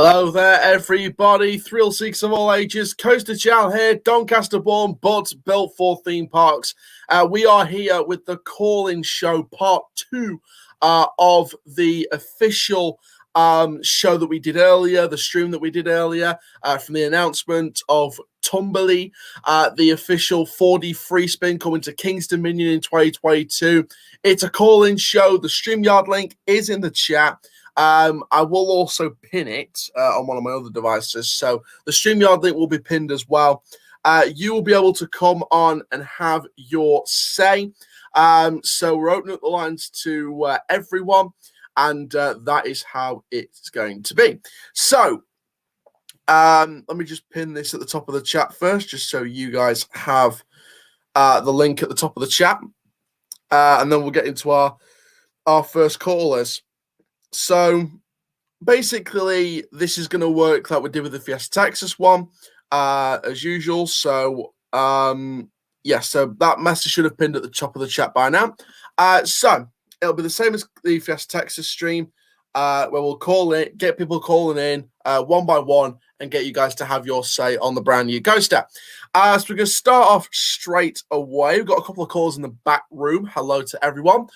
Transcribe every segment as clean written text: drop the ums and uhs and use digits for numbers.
Hello there, everybody. Thrill seekers of all ages. Coaster Chow here, Doncaster born, but built for theme parks. We are here with the call-in show, part 2 of the official show that we did earlier, the stream that we did earlier, from the announcement of Tumbili, the official 4D free spin coming to King's Dominion in 2022. It's a call-in show. The StreamYard link is in the chat. I will also pin it on one of my other devices. So the StreamYard link will be pinned as well. You will be able to come on and have your say. So we're opening up the lines to everyone, and that is how it's going to be. So let me just pin this at the top of the chat first, just so you guys have the link at the top of the chat. And then we'll get into our first callers. So basically, this is going to work like we did with the Fiesta Texas one, as usual. So, so that message should have pinned at the top of the chat by now. So it'll be the same as the Fiesta Texas stream, where we'll call it, get people calling in one by one, and get you guys to have your say on the brand new coaster. So we're going to start off straight away. We've got a couple of calls in the back room. Hello to everyone.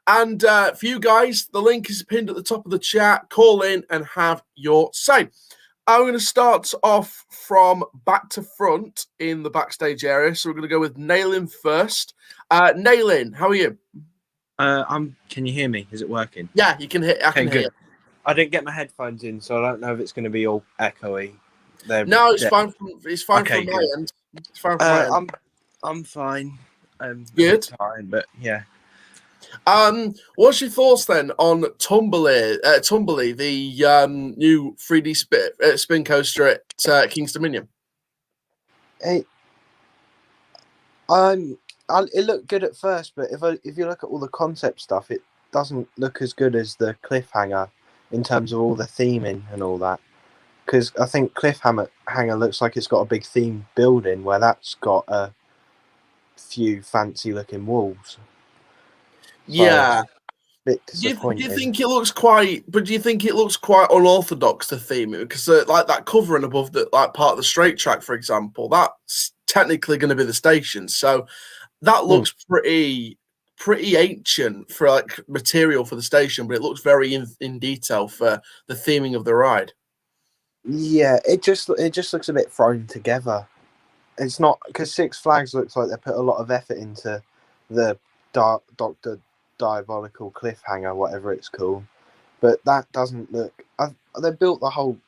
And for you guys, the link is pinned at the top of the chat. Call in and have your say. I'm going to start off from back to front in the backstage area. So we're going to go with Nailin first. Nailin, how are you? Can you hear me? Is it working? Yeah, you can hear. I can hear you. I didn't get my headphones in, so I don't know if it's going to be all echoey. No, it's fine. It's fine from my end. It's fine from my end. I'm fine. Good. Tired, but yeah. What's your thoughts then on Tumbili, the new 3D spin coaster at King's Dominion? It looked good at first, but if you look at all the concept stuff, it doesn't look as good as the Cliffhanger in terms of all the theming and all that. Because I think Cliffhanger looks like it's got a big theme building where that's got a few fancy looking walls. Yeah. Bit Do you disappointing. think it looks quite? But do you think it looks quite unorthodox to theme it? Because like that covering above the part of the straight track, for example, that's technically going to be the station. So that looks pretty ancient for like material for the station, but it looks very in detail for the theming of the ride. Yeah, it just looks a bit thrown together. It's not because Six Flags looks like they put a lot of effort into the Dr. Diabolical Cliffhanger, whatever it's called, but that doesn't look. They built the whole.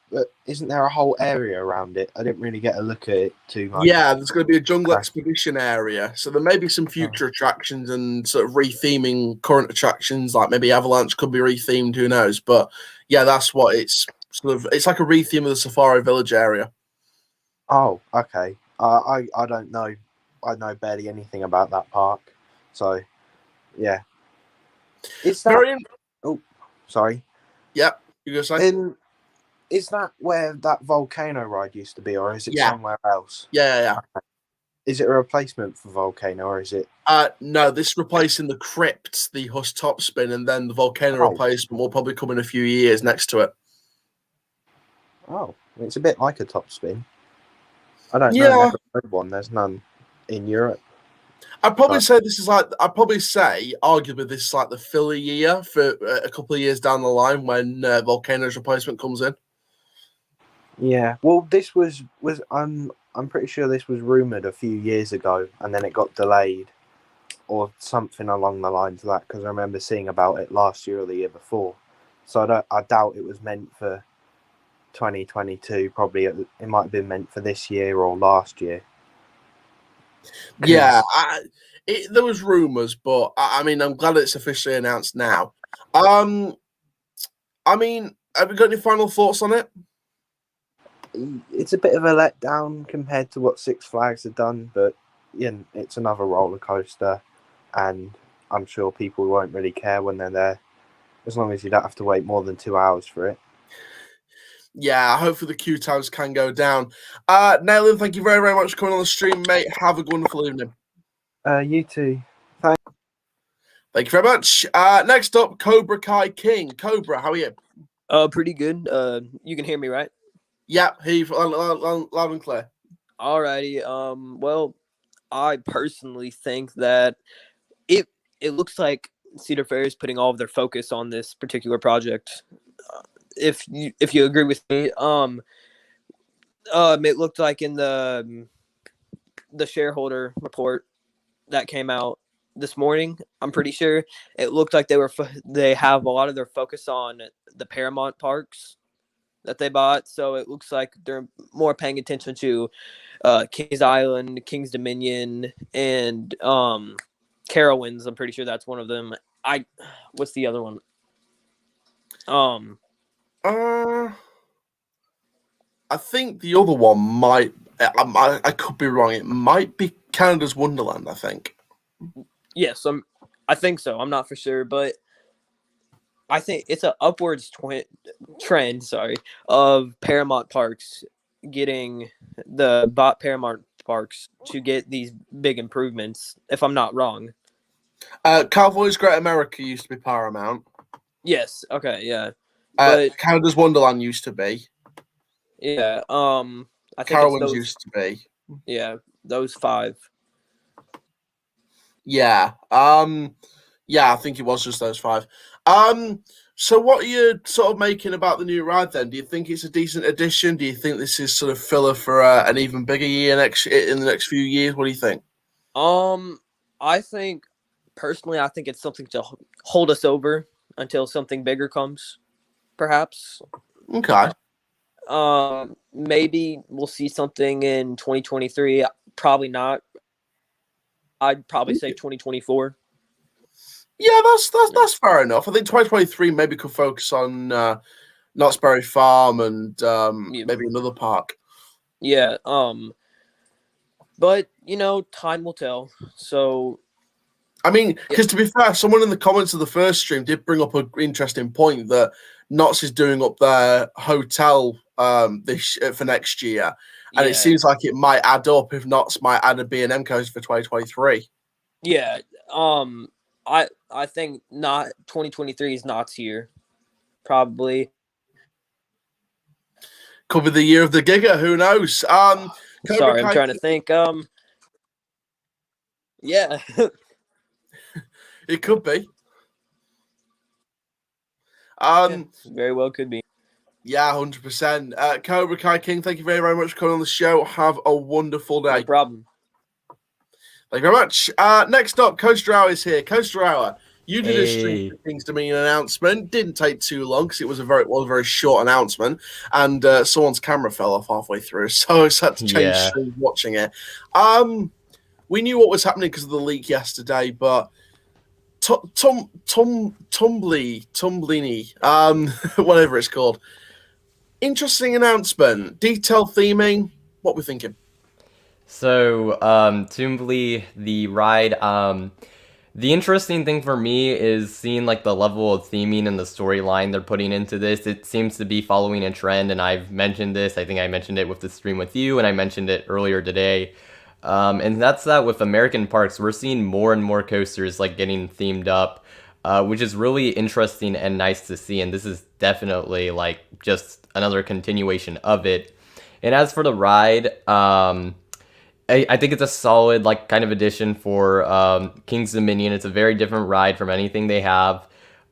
Isn't there a whole area around it? I didn't really get a look at it too much. Yeah, there's going to be a jungle expedition area, so there may be some future attractions and sort of retheming current attractions, like maybe Avalanche could be rethemed. Who knows? But yeah, that's what it's sort of. It's like a retheme of the Safari Village area. Oh, okay. I don't know. I know barely anything about that park, so yeah. Is that? Oh, sorry. Yep, you go say. Is that where that volcano ride used to be, or is it somewhere else? Yeah. Okay. Is it a replacement for Volcano, or is it? No, this is replacing the Crypt, the Huss top spin, and then the volcano replacement will probably come in a few years next to it. Oh, it's a bit like a top spin. I don't know. I've never heard one. There's none in Europe. I'd probably say arguably this is like the filler year for a couple of years down the line when Volcano's replacement comes in. Yeah, well, this was I'm pretty sure this was rumored a few years ago, and then it got delayed, or something along the lines of that. Because I remember seeing about it last year or the year before. So I doubt it was meant for 2022. Probably it might have been meant for this year or last year. Yeah, there was rumors, but I mean, I'm glad it's officially announced now. I mean, have you got any final thoughts on it? It's a bit of a letdown compared to what Six Flags have done, but yeah, it's another roller coaster, and I'm sure people won't really care when they're there, as long as you don't have to wait more than 2 hours for it. Yeah, hopefully the queue times can go down. Nailin, thank you very, very much for coming on the stream, mate. Have a wonderful evening. You too. Thanks. Thank you very much. Next up, Cobra Kai King. Cobra, how are you? Pretty good. You can hear me, right? Yeah, Heath, loud and clear. Alrighty. Well, I personally think that it it looks like Cedar Fair is putting all of their focus on this particular project. If you agree with me, it looked like in the shareholder report that came out this morning, I'm pretty sure it looked like they have a lot of their focus on the Paramount parks that they bought. So it looks like they're more paying attention to Kings Island, Kings Dominion, and Carowinds. I'm pretty sure that's one of them. What's the other one? I think the other one might. I could be wrong. It might be Canada's Wonderland. I think. Yes, I think so. I'm not for sure, but I think it's an upwards trend. Sorry, of Paramount Parks getting the bought Paramount Parks to get these big improvements. If I'm not wrong. Cowboys Great America used to be Paramount. Yes. Okay. Yeah. But Canada's Wonderland used to be. Yeah. I think Carowinds used to be. Yeah, those 5. Yeah. Yeah, I think it was just those 5. So what are you sort of making about the new ride then? Do you think it's a decent addition? Do you think this is sort of filler for an even bigger year in the next few years? What do you think? I think personally, I think it's something to hold us over until something bigger comes, perhaps. Okay. Maybe we'll see something in 2023. Probably not. I'd probably say 2024. Yeah, that's fair enough. I think 2023 maybe could focus on Knott's Berry Farm and maybe another park. Yeah. But time will tell. So, I mean, because to be fair, someone in the comments of the first stream did bring up an interesting point that Knott's is doing up their hotel for next year, and it seems like it might add up. If Knott's might add a B&M coaster for 2023. Yeah. I think not 2023 is Knott's year. Probably. Could be the year of the Giga. Who knows? Sorry, I'm trying to think. Yeah. It could be. Very well could be. Yeah, 100%. Cobra Kai King, thank you very, very much for coming on the show. Have a wonderful day. No problem. Thank you very much. Next up, Coaster Hour is here. Coaster Hour, you did a stream for Kings Dominion announcement. Didn't take too long because it was a very short announcement, and someone's camera fell off halfway through, so I had to change streams watching it. We knew what was happening because of the leak yesterday, but Tumbili, whatever it's called. Interesting announcement. Detailed theming. What we're thinking. So, Tumbili, the ride, the interesting thing for me is seeing like the level of theming and the storyline they're putting into this. It seems to be following a trend, and I've mentioned this. I think I mentioned it with the stream with you, and I mentioned it earlier today. And that's that with American parks. We're seeing more and more coasters like getting themed up, which is really interesting and nice to see. And this is definitely like just another continuation of it. And as for the ride, I think it's a solid like kind of addition for Kings Dominion. It's a very different ride from anything they have.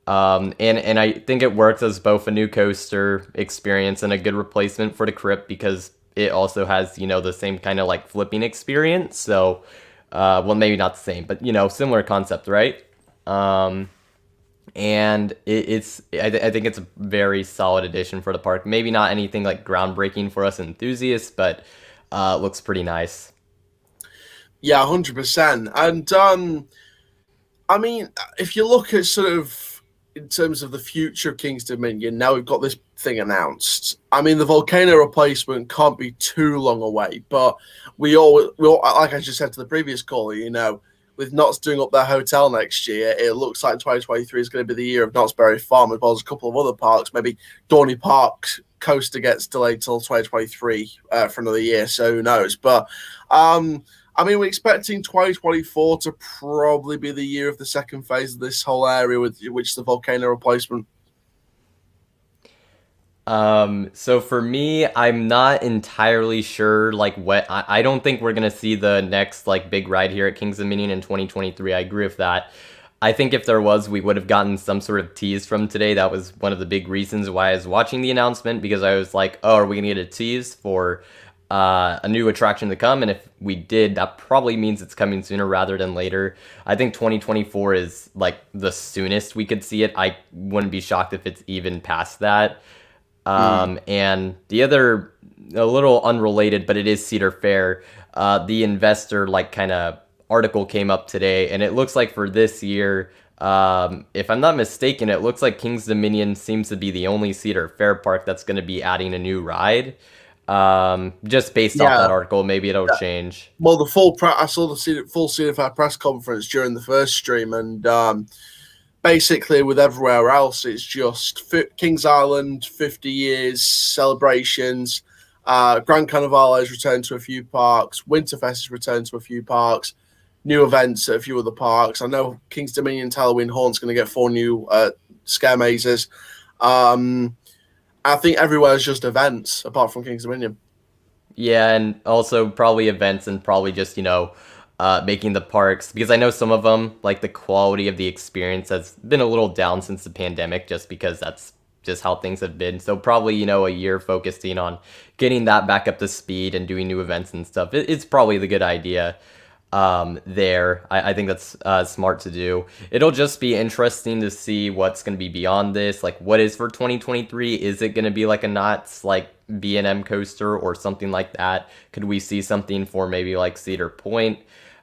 And I think it works as both a new coaster experience and a good replacement for the Crypt because it also has, the same kind of like flipping experience. So, well, maybe not the same, but, similar concept, right? And I think it's a very solid addition for the park. Maybe not anything like groundbreaking for us enthusiasts, but looks pretty nice. Yeah, 100%. And I mean, if you look at sort of in terms of the future of Kings Dominion, now we've got this thing announced. I mean, the volcano replacement can't be too long away, but we all like I just said to the previous caller, with Knott's doing up their hotel next year, it looks like 2023 is going to be the year of Knott's Berry Farm, as well as a couple of other parks. Maybe Dorney Park coaster gets delayed till 2023 for another year, so who knows? But I mean, we're expecting 2024 to probably be the year of the second phase of this whole area, which is the volcano replacement. So for me, I'm not entirely sure like what I don't think we're gonna see the next like big ride here at Kings Dominion in 2023. I agree with that. I think if there was, we would have gotten some sort of tease from today. That was one of the big reasons why I was watching the announcement, because I was like, oh, are we gonna get a tease for a new attraction to come? And if we did, that probably means it's coming sooner rather than later. I think 2024 is like the soonest we could see it. I wouldn't be shocked if it's even past that. And the other, a little unrelated, but it is Cedar Fair. The investor like kind of article came up today, and it looks like for this year, if I'm not mistaken, it looks like Kings Dominion seems to be the only Cedar Fair park that's going to be adding a new ride. Just based off that article, maybe it'll change. Well, I saw the full Cedar Fair press conference during the first stream, and basically with everywhere else, it's just Kings Island 50 years celebrations. Grand Carnival has returned to a few parks. Winterfest has returned to a few parks. New events at a few other parks. I know Kings Dominion's Halloween Haunt's going to get 4 new scare mazes. I think everywhere is just events apart from Kings Dominion. Yeah, and also probably events, and probably just, making the parks, because I know some of them, like the quality of the experience has been a little down since the pandemic, just because that's just how things have been. So probably, a year focusing on getting that back up to speed and doing new events and stuff. It's probably the good idea there. I think that's smart to do. It'll just be interesting to see what's going to be beyond this. Like, what is for 2023? Is it going to be like a Knott's like B&M coaster or something like that? Could we see something for maybe like Cedar Point?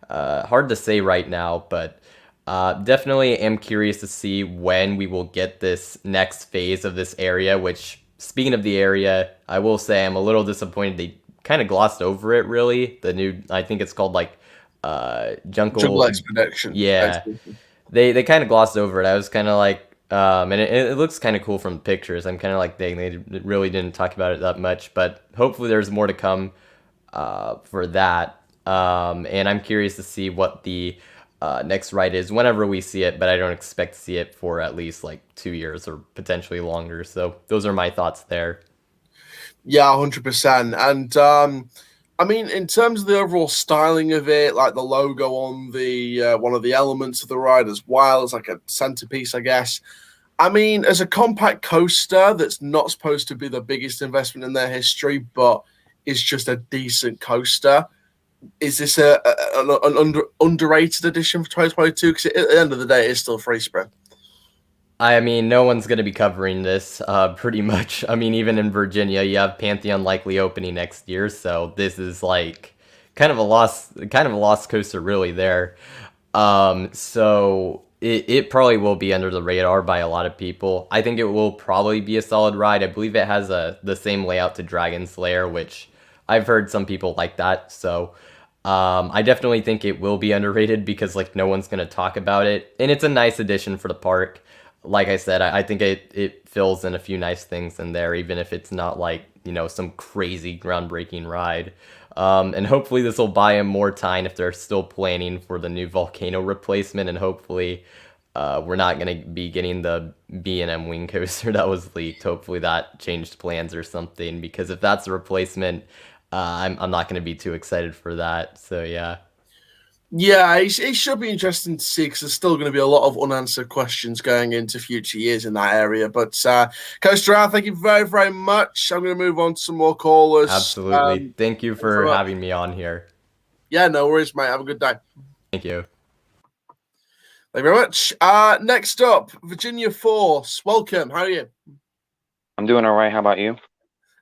Hard to say right now, but definitely am curious to see when we will get this next phase of this area, which, speaking of the area, I will say I'm a little disappointed they kind of glossed over it, really. The new, I think it's called like Jungle Expedition. Yeah, they kind of glossed over it. I was kind of like, and it looks kind of cool from the pictures. I'm kind of like, dang, they really didn't talk about it that much, but hopefully there's more to come for that. And I'm curious to see what the next ride is whenever we see it, but I don't expect to see it for at least like 2 years or potentially longer. So those are my thoughts there. Yeah, 100%. And I mean, in terms of the overall styling of it, like the logo on the one of the elements of the ride as well as like a centerpiece, I guess. I mean, as a compact coaster that's not supposed to be the biggest investment in their history, but is just a decent coaster. Is this an underrated addition for 2022? Because at the end of the day, it's still free spread. I mean, no one's going to be covering this, pretty much. I mean, even in Virginia, you have Pantheon likely opening next year, so this is like kind of a lost coaster, really. There, so it probably will be under the radar by a lot of people. I think it will probably be a solid ride. I believe it has the same layout to Dragon Slayer, which I've heard some people like that. So I definitely think it will be underrated because like no one's gonna talk about it, and it's a nice addition for the park. Like I said, I think it fills in a few nice things in there, even if it's not like, some crazy groundbreaking ride. And hopefully this will buy them more time if they're still planning for the new volcano replacement, and hopefully we're not going to be getting the B&M wing coaster that was leaked. Hopefully that changed plans or something, because if that's a replacement, I'm not going to be too excited for that. So yeah. Yeah, it should be interesting to see because there's still going to be a lot of unanswered questions going into future years in that area. But Coaster Al, thank you very, very much. I'm going to move on to some more callers. Absolutely. Thank you for having me on here. Yeah, no worries, mate. Have a good day. Thank you. Thank you very much. Next up, Virginia Force. Welcome. How are you? I'm doing all right. How about you?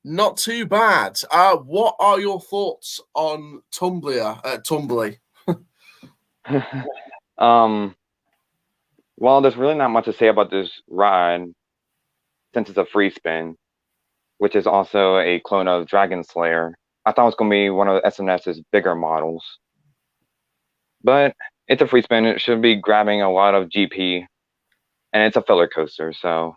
Not too bad. What are your thoughts on Tumbili? Well, there's really not much to say about this ride since it's a free spin, which is also a clone of Dragon Slayer. I thought it was going to be one of SNS's bigger models, but it's a free spin. It should be grabbing a lot of GP, and it's a filler coaster, so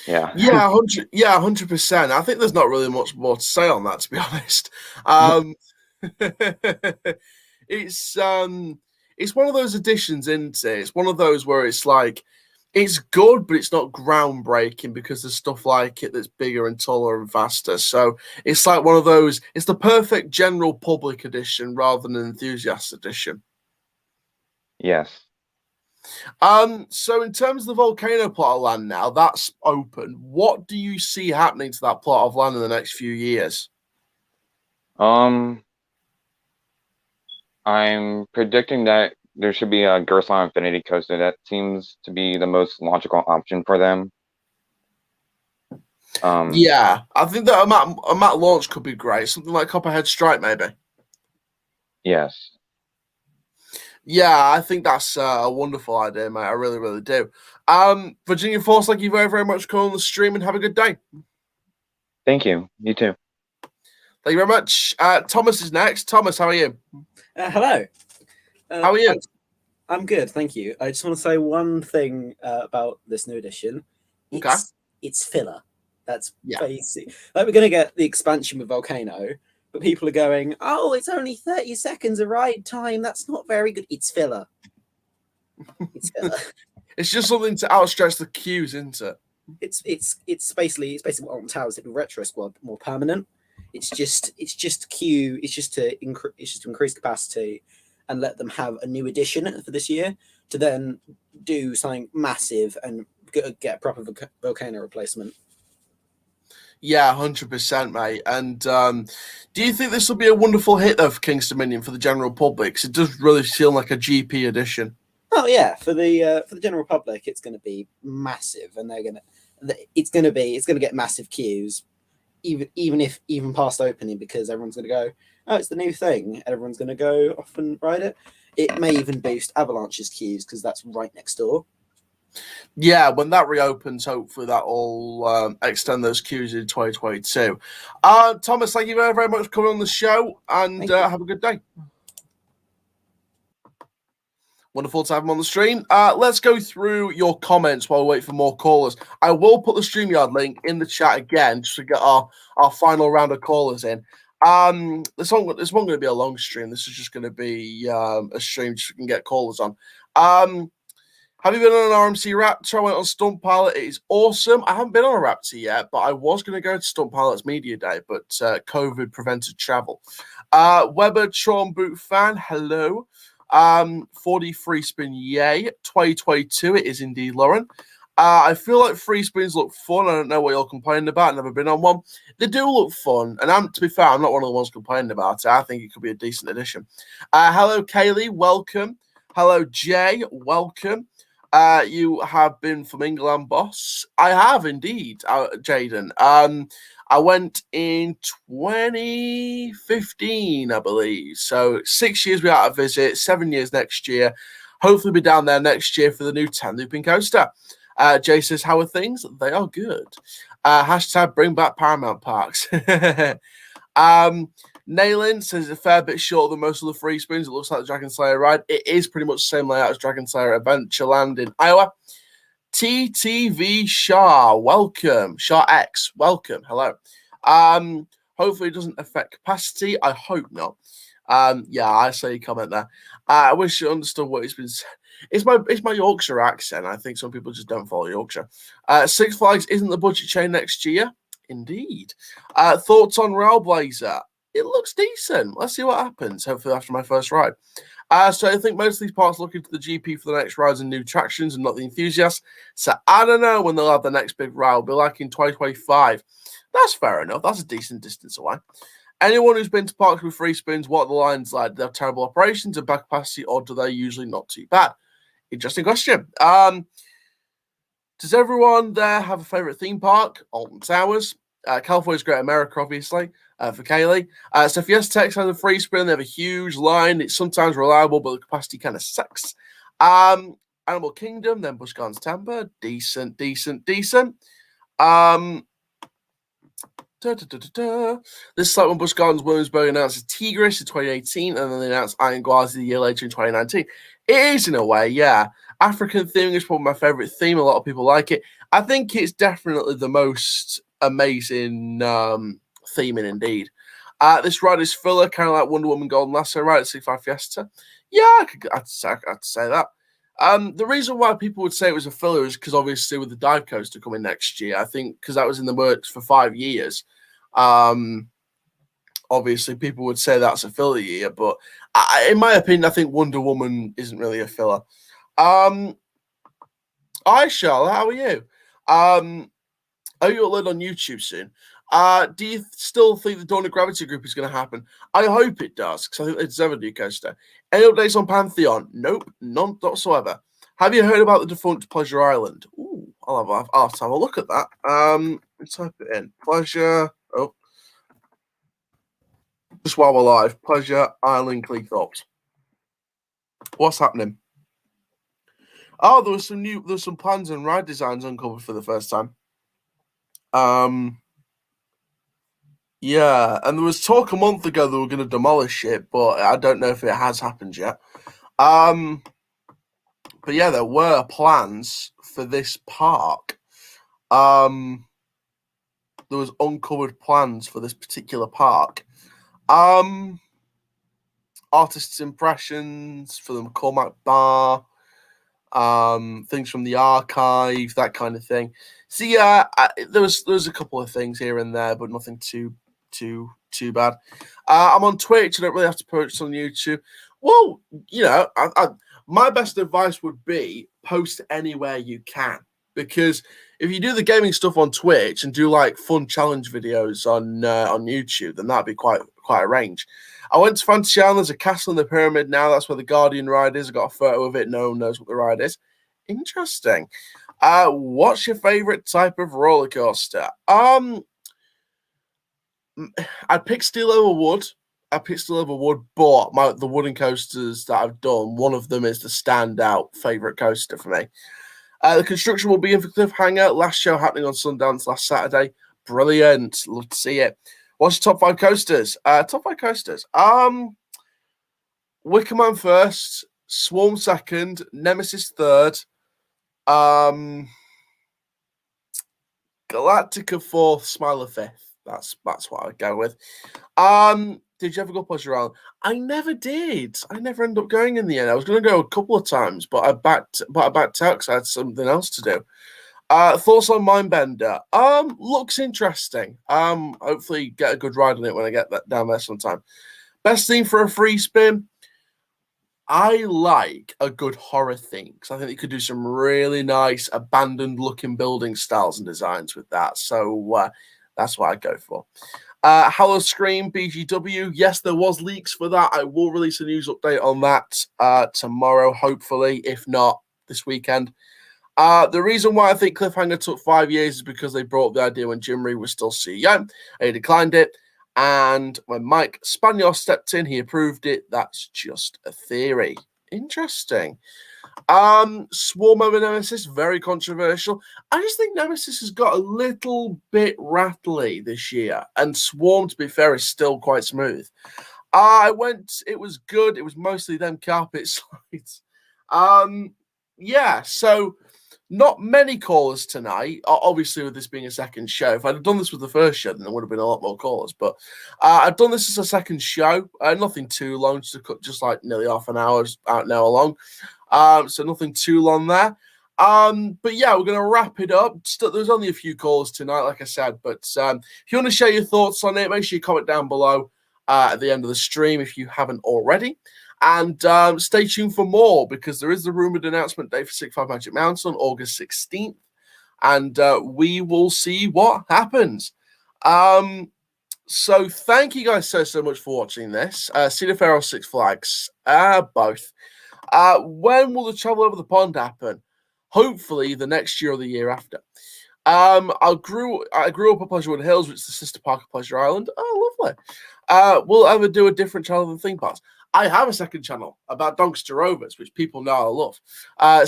yeah. Yeah, 100%. I think there's not really much more to say on that, to be honest. It's one of those additions, isn't it? It's one of those where it's like It's good, but it's not groundbreaking because there's stuff like it that's bigger and taller and faster. So it's like one of those. It's the perfect general public edition rather than an enthusiast edition. Yes. So in terms of the volcano plot of land now, that's open. What do you see happening to that plot of land in the next few years? I'm predicting that there should be a Gerstlauer Infinity Coaster. That seems to be the most logical option for them. Yeah, I think that a mat launch could be great. Something like Copperhead Strike, maybe. Yes. Yeah, I think that's a wonderful idea, mate. I really, really do. Virginia Force, thank you very, very much for coming on the stream and have a good day. Thank you. You too. Thank you very much. Thomas is next. Thomas, how are you? Hello. How are you? I'm good, thank you. I just want to say one thing about this new edition. It's filler. That's basic. Like, we're going to get the expansion with Volcano, but people are going, oh, it's only 30 seconds of ride time. That's not very good. It's filler. It's filler. It's just something to outstretch the queues, isn't it? It's basically what Alton Towers did with Retro Squad, more permanent. It's just queue. It's just to increase capacity and let them have a new edition for this year to then do something massive and get a proper Volcano replacement. Yeah, 100%, mate. And do you think this will be a wonderful hit, though, for King's Dominion for the general public? 'Cause it does really feel like a GP edition. Oh yeah, for the general public, it's going to be massive, and it's going to get massive queues, even past opening, because everyone's going to go, oh, it's the new thing, and everyone's going to go off and ride it. It may even boost Avalanche's queues because that's right next door. Yeah, when that reopens, hopefully that will extend those queues in 2022. Thomas, thank you very, very much for coming on the show, and have a good day. Wonderful to have him on the stream. Let's go through your comments while we wait for more callers. I will put the StreamYard link in the chat again just to get our final round of callers in. This one going to be a long stream. This is just going to be a stream just so we can get callers on. Have you been on an RMC Raptor? I went on Stunt Pilot. It is awesome. I haven't been on a Raptor yet, but I was going to go to Stunt Pilot's Media Day, but COVID prevented travel. Weber Tron Boot fan, hello. 40 free spin, yay. 2022, it is indeed, Lauren. I feel like free spins look fun. I don't know what you're complaining about. I've never been on one. They do look fun. And to be fair, I'm not one of the ones complaining about it. I think it could be a decent addition. Hello, Kaylee. Welcome. Hello, Jay. Welcome. You have been from England, boss. I have indeed, Jaden. I went in 2015, I believe. So 6 years without a visit, 7 years next year. Hopefully be down there next year for the new 10 looping coaster. Jay says, how are things? They are good. Hashtag bring back Paramount Parks. Nailin says it's a fair bit shorter than most of the free spins. It looks like the Dragon Slayer ride. It is pretty much the same layout as Dragon Slayer Adventureland in Iowa. TTV Shah, welcome. Shah X, welcome. Hello. Hopefully it doesn't affect capacity. I hope not. Yeah, I saw your comment there. I wish you understood what it's been said. It's my Yorkshire accent. I think some people just don't follow Yorkshire. Six Flags isn't the budget chain next year. Indeed. Thoughts on Railblazer? It looks decent. Let's see what happens. Hopefully after my first ride. So I think most of these parks look into the GP for the next rides and new attractions and not the enthusiasts. So I don't know when they'll have the next big ride. It'll be like in 2025. That's fair enough. That's a decent distance away. Anyone who's been to parks with free spins, what are the lines like? Do they have terrible operations and bad capacity, or do they usually not too bad? Interesting question. Does everyone there have a favorite theme park? Alton Towers. California's Great America, obviously, for Kaylee. So Fiesta Tex has a free spin. They have a huge line. It's sometimes reliable, but the capacity kind of sucks. Animal Kingdom, then Busch Gardens Tampa. Decent. This is like when Busch Gardens Williamsburg announced Tigris in 2018, and then they announced Iron Gwazi the year later in 2019. It is, in a way, yeah. African theming is probably my favorite theme. A lot of people like it. I think it's definitely the most amazing theming indeed. This ride is filler, kind of like Wonder Woman Golden Lasso ride at 65 Fiesta. Yeah, I'd say that. The reason why people would say it was a filler is because obviously with the dive coaster coming next year, I think because that was in the works for 5 years. Obviously people would say that's a filler year, but in my opinion, I think Wonder Woman isn't really a filler. Hi, Charlotte, how are you? Are you upload on YouTube soon? Do you still think the Dawn of Gravity group is going to happen? I hope it does, because I think they deserve a new coaster. Any updates on Pantheon? Nope, none whatsoever. Have you heard about the defunct Pleasure Island? Ooh, I'll have to have a look at that. Let's type it in. Pleasure. Oh, just while we're live. Pleasure Island Cleethorpes. What's happening? Oh, there was some plans and ride designs uncovered for the first time. Yeah, and there was talk a month ago they were going to demolish it, but I don't know if it has happened yet. But yeah, there were plans for this park. There was uncovered plans for this particular park. Artists' impressions for the McCormack Bar, things from the archive, that kind of thing. So yeah, there was a couple of things here and there, but nothing too bad. I'm on Twitch. I don't really have to post on YouTube. Well, you know, my best advice would be post anywhere you can, because if you do the gaming stuff on Twitch and do like fun challenge videos on YouTube, then that'd be quite a range. I went to Fantasy Island. There's a castle in the pyramid now. That's where the Guardian ride is. I got a photo of it. No one knows what the ride is. Interesting. What's your favorite type of roller coaster? I'd pick steel over wood. but the wooden coasters that I've done, one of them is the standout favourite coaster for me. The construction will be in for Cliffhanger. Last show happening on Sundance last Saturday. Brilliant. Love to see it. What's your top 5 coasters? Top 5 coasters. Wickerman first, Swarm second, Nemesis third, Galactica fourth, Smiler fifth. That's what I'd go with. Did you ever go Pleasure Island? I never did. I never ended up going in the end. I was going to go a couple of times, but I backed out because I had something else to do. Thoughts on Mindbender? Looks interesting. Hopefully get a good ride on it when I get that down there sometime. Best theme for a free spin? I like a good horror theme because I think you could do some really nice abandoned-looking building styles and designs with that. So that's what I'd go for. Hello Scream BGW. Yes, there was leaks for that. I will release a news update on that tomorrow, hopefully, if not this weekend. The reason why I think Cliffhanger took 5 years is because they brought up the idea when Jim Reed was still CEO, and he declined it. And when Mike Spaniel stepped in, he approved it. That's just a theory. Interesting. Swarm over Nemesis, very controversial. I just think Nemesis has got a little bit rattly this year, and Swarm, to be fair, is still quite smooth. It was good. It was mostly them carpet slides. Yeah, so not many callers tonight, obviously, with this being a second show. If I'd have done this with the first show, then there would have been a lot more callers. But I've done this as a second show. Nothing too long, just like nearly half an hour long. So nothing too long there. But yeah, we're going to wrap it up. There's only a few calls tonight, like I said. But if you want to share your thoughts on it, make sure you comment down below at the end of the stream if you haven't already. And stay tuned for more, because there is the rumored announcement date for 65 Magic Mountain on August 16th. And we will see what happens. So thank you guys so much for watching this. Cedar Fair or Six Flags? Both. When will the travel over the pond happen? Hopefully the next year or the year after. I grew up at Pleasurewood Hills, which is the sister park of Pleasure Island. Oh, lovely. We'll ever do a different channel than theme parks. I have a second channel about Doncaster Rovers, which people know I love.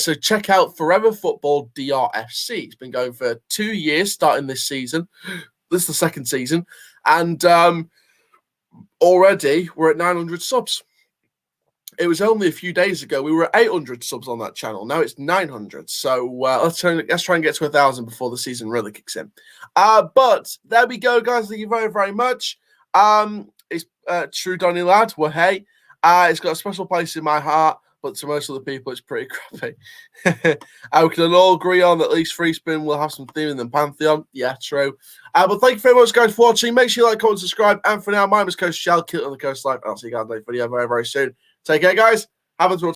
So check out Forever Football DRFC. It's been going for 2 years, starting this season. This is the second season. And already we're at 900 subs. It was only a few days ago we were at 800 subs on that channel. Now it's 900. So let's try and get to 1,000 before the season really kicks in. But there we go, guys. Thank you very, very much. It's True Donny Lad. Well, hey. It's got a special place in my heart. but to most of the people, it's pretty crappy. We can all agree on that at least Free Spin will have some theming than Pantheon. Yeah, true. But thank you very much, guys, for watching. Make sure you like, comment, subscribe. And for now, my name is Coach Shell, Kill it on the Coastline. I'll see you guys in the next video very, very soon. Take care, guys. Have a